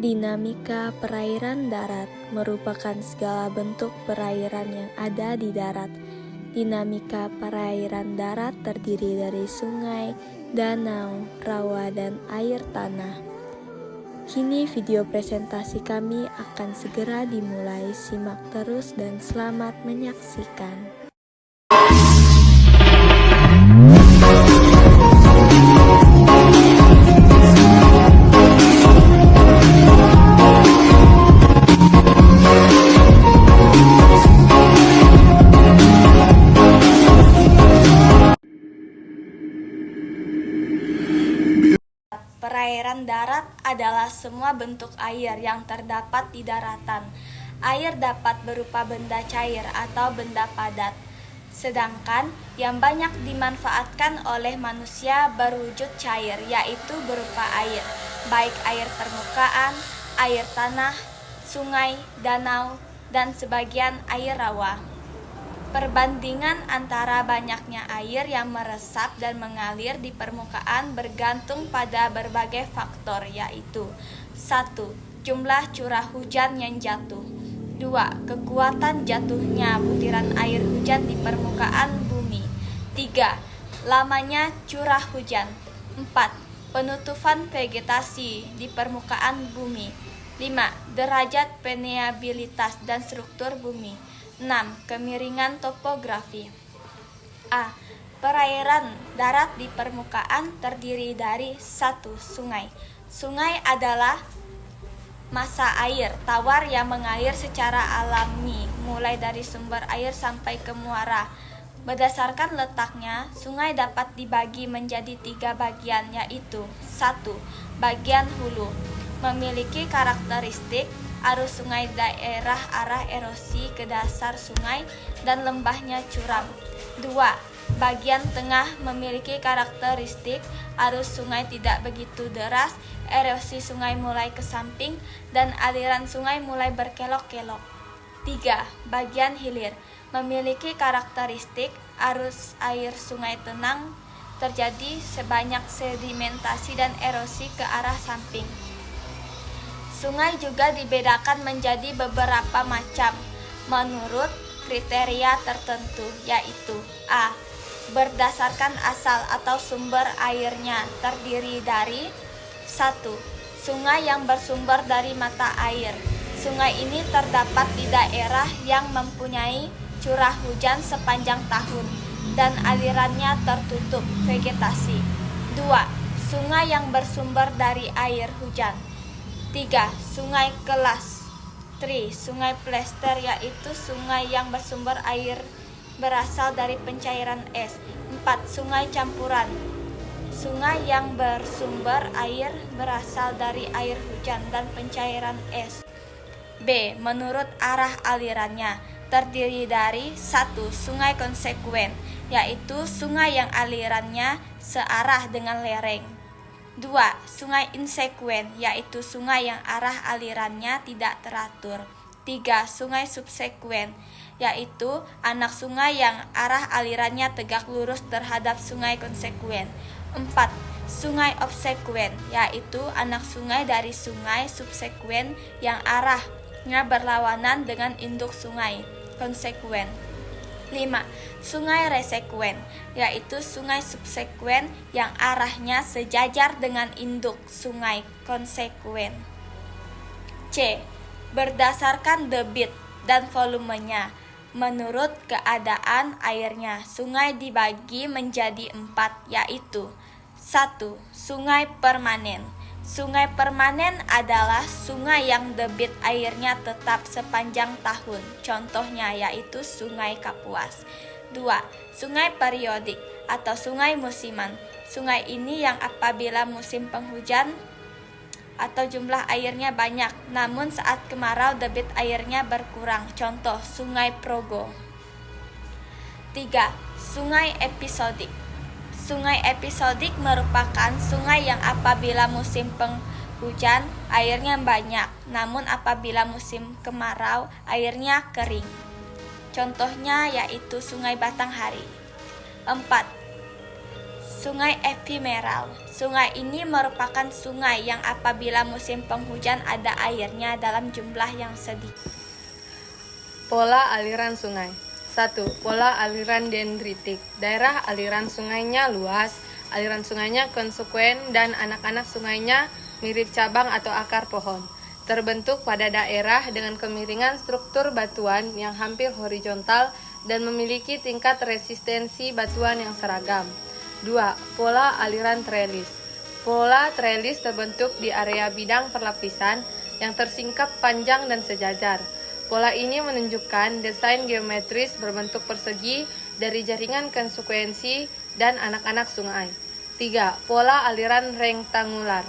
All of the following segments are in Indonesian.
Dinamika perairan darat merupakan segala bentuk perairan yang ada di darat. Dinamika perairan darat terdiri dari sungai, danau, rawa, dan air tanah. Kini video presentasi kami akan segera dimulai. Simak terus dan selamat menyaksikan. Perairan darat adalah semua bentuk air yang terdapat di daratan. Air dapat berupa benda cair atau benda padat. Sedangkan yang banyak dimanfaatkan oleh manusia berwujud cair, yaitu berupa air, baik air permukaan, air tanah, sungai, danau, dan sebagian air rawa. Perbandingan antara banyaknya air yang meresap dan mengalir di permukaan bergantung pada berbagai faktor, yaitu 1. Jumlah curah hujan yang jatuh. 2. Kekuatan jatuhnya butiran air hujan di permukaan bumi. 3. Lamanya curah hujan. 4. Penutupan vegetasi di permukaan bumi. 5. Derajat permeabilitas dan struktur bumi. 6. Kemiringan topografi. A. Perairan darat di permukaan terdiri dari 1. Sungai. Sungai adalah massa air tawar yang mengalir secara alami mulai dari sumber air sampai ke muara. Berdasarkan letaknya, sungai dapat dibagi menjadi 3 bagian, yaitu 1. Bagian hulu memiliki karakteristik arus sungai daerah arah erosi ke dasar sungai dan lembahnya curam. 2. Bagian tengah memiliki karakteristik arus sungai tidak begitu deras, erosi sungai mulai ke samping, dan aliran sungai mulai berkelok-kelok. 3. Bagian hilir memiliki karakteristik arus air sungai tenang, terjadi sebanyak sedimentasi dan erosi ke arah samping. Sungai juga dibedakan menjadi beberapa macam menurut kriteria tertentu, yaitu A. Berdasarkan asal atau sumber airnya, terdiri dari 1. Sungai yang bersumber dari mata air. Sungai ini terdapat di daerah yang mempunyai curah hujan sepanjang tahun dan alirannya tertutup vegetasi. 2. Sungai yang bersumber dari air hujan. 3. Sungai kelas. 3. Sungai plester, yaitu sungai yang bersumber air berasal dari pencairan es. 4. Sungai campuran. Sungai yang bersumber air berasal dari air hujan dan pencairan es. B. Menurut arah alirannya, terdiri dari 1. Sungai konsekuen, yaitu sungai yang alirannya searah dengan lereng. 2. Sungai insekuen, yaitu sungai yang arah alirannya tidak teratur. 3. Sungai subsekuen, yaitu anak sungai yang arah alirannya tegak lurus terhadap sungai konsekuen. 4. Sungai obsekuen, yaitu anak sungai dari sungai subsekuen yang arahnya berlawanan dengan induk sungai konsekuen. 5. Sungai resekuen, yaitu sungai subsekuen yang arahnya sejajar dengan induk sungai konsekuen. C. Berdasarkan debit dan volumenya, menurut keadaan airnya, sungai dibagi menjadi 4, yaitu 1. Sungai permanen. Sungai permanen adalah sungai yang debit airnya tetap sepanjang tahun. Contohnya yaitu Sungai Kapuas. 2. Sungai periodik atau sungai musiman. Sungai ini yang apabila musim penghujan atau jumlah airnya banyak, namun saat kemarau debit airnya berkurang. Contoh Sungai Progo. 3. Sungai episodik. Sungai episodik merupakan sungai yang apabila musim penghujan airnya banyak, namun apabila musim kemarau airnya kering. Contohnya yaitu Sungai Batanghari. 4. Sungai epimeral. Sungai ini merupakan sungai yang apabila musim penghujan ada airnya dalam jumlah yang sedikit. Pola aliran sungai. 1. Pola aliran dendritik. Daerah aliran sungainya luas, aliran sungainya konsekuen, dan anak-anak sungainya mirip cabang atau akar pohon. Terbentuk pada daerah dengan kemiringan struktur batuan yang hampir horizontal dan memiliki tingkat resistensi batuan yang seragam. 2. Pola aliran trelis. Pola trelis terbentuk di area bidang perlapisan yang tersingkap panjang dan sejajar. Pola ini menunjukkan desain geometris berbentuk persegi dari jaringan konsekuensi dan anak-anak sungai. 3. Pola aliran rektangular.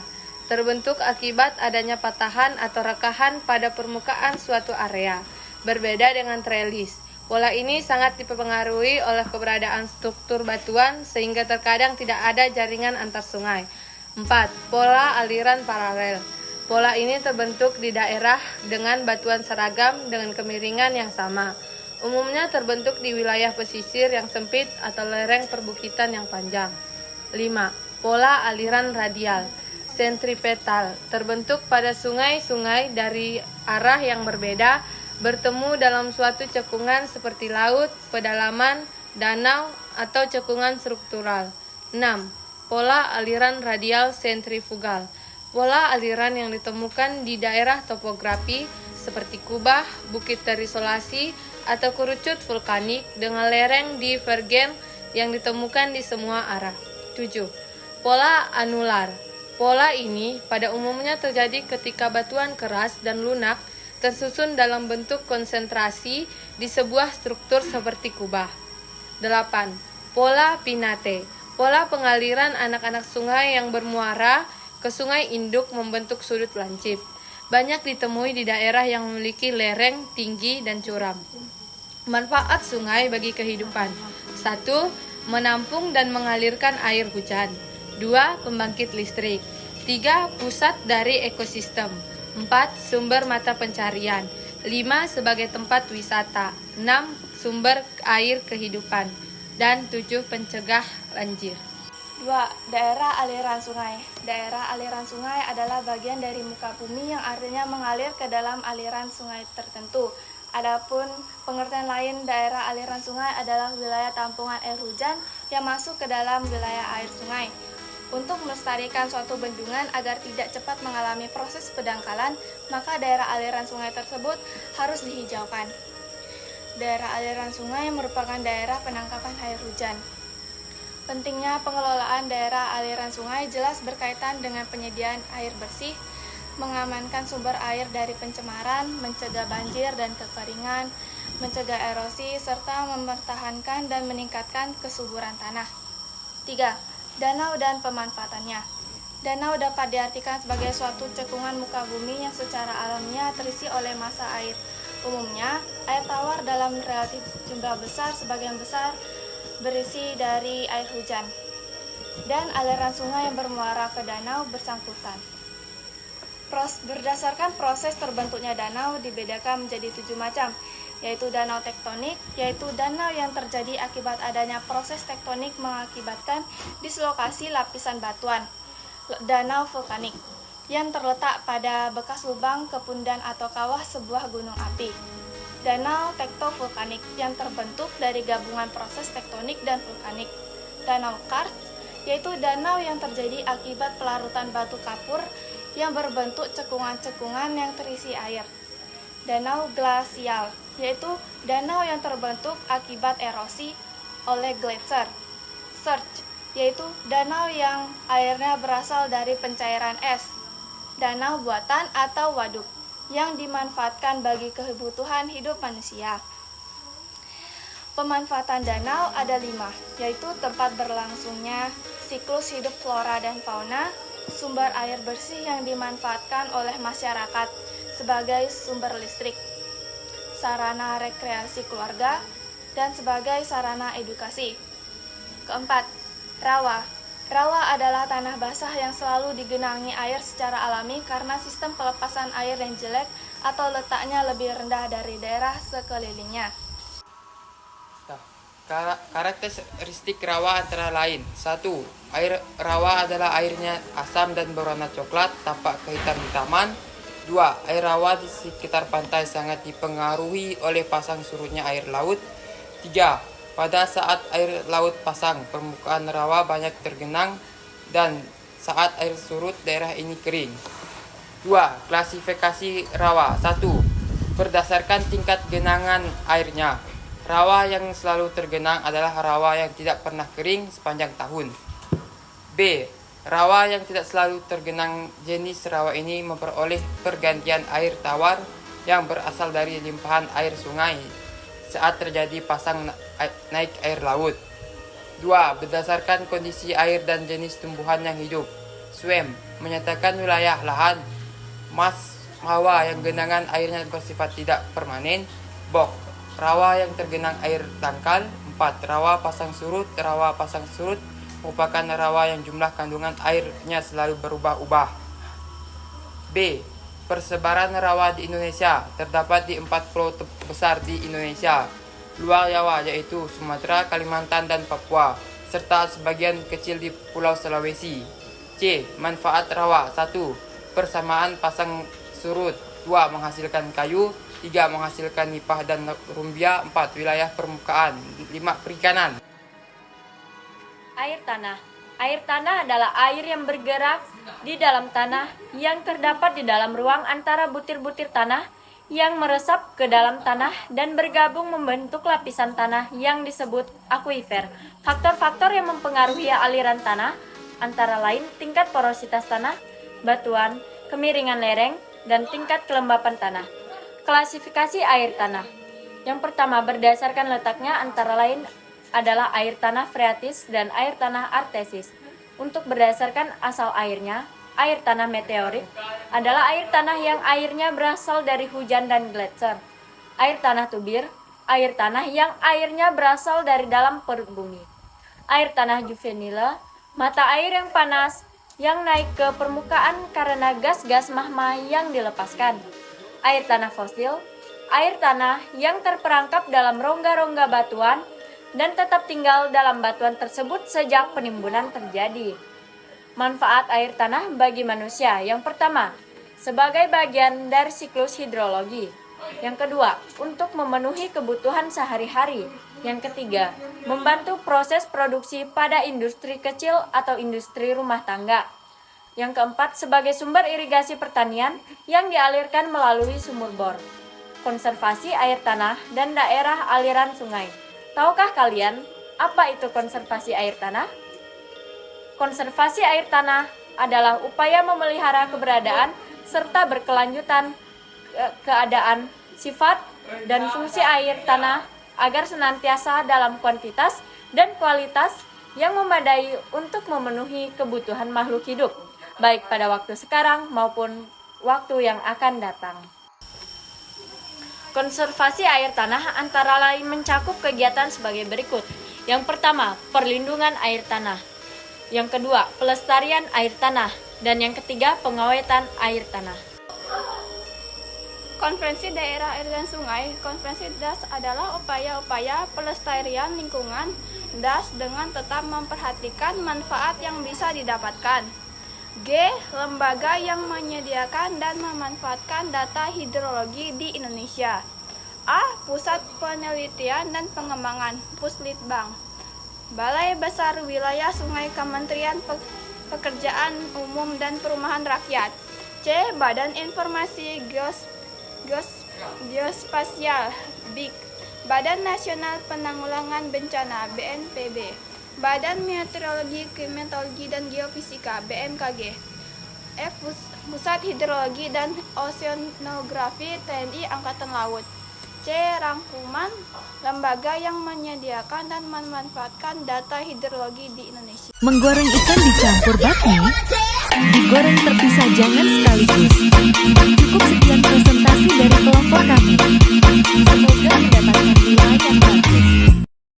Terbentuk akibat adanya patahan atau rekahan pada permukaan suatu area. Berbeda dengan trelis. Pola ini sangat dipengaruhi oleh keberadaan struktur batuan sehingga terkadang tidak ada jaringan antar sungai. 4. Pola aliran paralel. Pola ini terbentuk di daerah dengan batuan seragam dengan kemiringan yang sama. Umumnya terbentuk di wilayah pesisir yang sempit atau lereng perbukitan yang panjang. 5. Pola aliran radial. Sentripetal. Terbentuk pada sungai-sungai dari arah yang berbeda bertemu dalam suatu cekungan seperti laut, pedalaman, danau, atau cekungan struktural. 6. Pola aliran radial sentrifugal. Pola aliran yang ditemukan di daerah topografi seperti kubah, bukit terisolasi, atau kerucut vulkanik dengan lereng divergen yang ditemukan di semua arah. 7. Pola anular. Pola ini pada umumnya terjadi ketika batuan keras dan lunak tersusun dalam bentuk konsentrasi di sebuah struktur seperti kubah. 8. Pola pinate. Pola pengaliran anak-anak sungai yang bermuara ke sungai induk membentuk sudut lancip. Banyak ditemui di daerah yang memiliki lereng tinggi dan curam. Manfaat sungai bagi kehidupan. 1. Menampung dan mengalirkan air hujan. 2. Pembangkit listrik. 3. Pusat dari ekosistem. 4. Sumber mata pencarian. 5. Sebagai tempat wisata. 6. Sumber air kehidupan. Dan 7. Pencegah banjir. 2. Daerah aliran sungai. Daerah aliran sungai adalah bagian dari muka bumi yang artinya mengalir ke dalam aliran sungai tertentu. Adapun pengertian lain daerah aliran sungai adalah wilayah tampungan air hujan yang masuk ke dalam wilayah air sungai. Untuk melestarikan suatu bendungan agar tidak cepat mengalami proses pendangkalan, maka daerah aliran sungai tersebut harus dihijaukan. Daerah aliran sungai merupakan daerah penangkapan air hujan. Pentingnya pengelolaan daerah aliran sungai jelas berkaitan dengan penyediaan air bersih, mengamankan sumber air dari pencemaran, mencegah banjir dan kekeringan, mencegah erosi, serta mempertahankan dan meningkatkan kesuburan tanah. 3. Danau dan pemanfaatannya. Danau dapat diartikan sebagai suatu cekungan muka bumi yang secara alamiah terisi oleh massa air. Umumnya, air tawar dalam relatif jumlah besar sebagian besar berisi dari air hujan. Dan aliran sungai yang bermuara ke danau bersangkutan. Berdasarkan proses terbentuknya danau dibedakan menjadi 7 macam, yaitu danau tektonik, yaitu danau yang terjadi akibat adanya proses tektonik mengakibatkan dislokasi lapisan batuan. Danau vulkanik, yang terletak pada bekas lubang kepundan atau kawah sebuah gunung api. Danau tektovulkanik, yang terbentuk dari gabungan proses tektonik dan vulkanik. Danau karst, yaitu danau yang terjadi akibat pelarutan batu kapur yang berbentuk cekungan-cekungan yang terisi air. Danau glasial, yaitu danau yang terbentuk akibat erosi oleh gletser. Surge, yaitu danau yang airnya berasal dari pencairan es. Danau buatan atau waduk, yang dimanfaatkan bagi kebutuhan hidup manusia. Pemanfaatan danau ada 5, yaitu tempat berlangsungnya siklus hidup flora dan fauna, sumber air bersih yang dimanfaatkan oleh masyarakat sebagai sumber listrik, sarana rekreasi keluarga, dan sebagai sarana edukasi. Keempat, rawa. Rawa adalah tanah basah yang selalu digenangi air secara alami karena sistem pelepasan air yang jelek atau letaknya lebih rendah dari daerah sekelilingnya. Karakteristik rawa antara lain. 1. Air rawa adalah airnya asam dan berwarna coklat, tampak kehitam-hitaman. 2. Air rawa di sekitar pantai sangat dipengaruhi oleh pasang surutnya air laut. 3. Pada saat air laut pasang, permukaan rawa banyak tergenang, dan saat air surut, daerah ini kering. 2. Klasifikasi rawa. 1. Berdasarkan tingkat genangan airnya. Rawa yang selalu tergenang adalah rawa yang tidak pernah kering sepanjang tahun. B. Rawa yang tidak selalu tergenang. Jenis rawa ini memperoleh pergantian air tawar yang berasal dari limpahan air sungai saat terjadi pasang naik air laut. 2. Berdasarkan kondisi air dan jenis tumbuhan yang hidup. SWAM menyatakan wilayah lahan. Mas rawa yang genangan airnya bersifat tidak permanen. BOK rawa yang tergenang air dangkal. 4. Rawa pasang surut. Rawa pasang surut merupakan rawa yang jumlah kandungan airnya selalu berubah-ubah. B. Persebaran rawa di Indonesia terdapat di 4 pulau besar di Indonesia, luar Jawa yaitu Sumatera, Kalimantan, dan Papua, serta sebagian kecil di Pulau Sulawesi. C. Manfaat rawa. 1. Persamaan pasang surut. 2. Menghasilkan kayu. 3. Menghasilkan nipah dan rumbia. 4. Wilayah permukaan. 5. Perikanan. Air tanah. Air tanah adalah air yang bergerak di dalam tanah yang terdapat di dalam ruang antara butir-butir tanah yang meresap ke dalam tanah dan bergabung membentuk lapisan tanah yang disebut akuifer. Faktor-faktor yang mempengaruhi aliran tanah antara lain tingkat porositas tanah, batuan, kemiringan lereng, dan tingkat kelembapan tanah. Klasifikasi air tanah. Yang pertama, berdasarkan letaknya antara lain adalah air tanah freatis dan air tanah artesis. Untuk berdasarkan asal airnya, air tanah meteorik adalah air tanah yang airnya berasal dari hujan dan gletser. Air tanah tubir, air tanah yang airnya berasal dari dalam perut bumi. Air tanah juvenile, mata air yang panas yang naik ke permukaan karena gas-gas magma yang dilepaskan. Air tanah fosil, air tanah yang terperangkap dalam rongga-rongga batuan dan tetap tinggal dalam batuan tersebut sejak penimbunan terjadi. Manfaat air tanah bagi manusia. Yang pertama, sebagai bagian dari siklus hidrologi. Yang kedua, untuk memenuhi kebutuhan sehari-hari. Yang ketiga, membantu proses produksi pada industri kecil atau industri rumah tangga. Yang keempat, sebagai sumber irigasi pertanian yang dialirkan melalui sumur bor. Konservasi air tanah dan daerah aliran sungai. Tahukah kalian apa itu konservasi air tanah? Konservasi air tanah adalah upaya memelihara keberadaan serta berkelanjutan keadaan, sifat, dan fungsi air tanah agar senantiasa dalam kuantitas dan kualitas yang memadai untuk memenuhi kebutuhan makhluk hidup, baik pada waktu sekarang maupun waktu yang akan datang. Konservasi air tanah antara lain mencakup kegiatan sebagai berikut. Yang pertama, perlindungan air tanah. Yang kedua, pelestarian air tanah. Dan yang ketiga, pengawetan air tanah. Konferensi Daerah Air dan Sungai. Konferensi DAS adalah upaya-upaya pelestarian lingkungan DAS dengan tetap memperhatikan manfaat yang bisa didapatkan. G. Lembaga yang menyediakan dan memanfaatkan data hidrologi di Indonesia. A. Pusat Penelitian dan Pengembangan Puslitbang. Balai Besar Wilayah Sungai Kementerian Pekerjaan Umum dan Perumahan Rakyat. C. Badan Informasi Geospasial BIG. Badan Nasional Penanggulangan Bencana BNPB. Badan Meteorologi, Klimatologi, dan Geofisika (BMKG). F. Pusat Hidrologi dan Oceanografi TNI Angkatan Laut. C. Rangkuman lembaga yang menyediakan dan memanfaatkan data hidrologi di Indonesia. Menggoreng ikan dicampur bakmi, digoreng terpisah jangan sekaligus. Cukup sekian presentasi dari kelompok kami.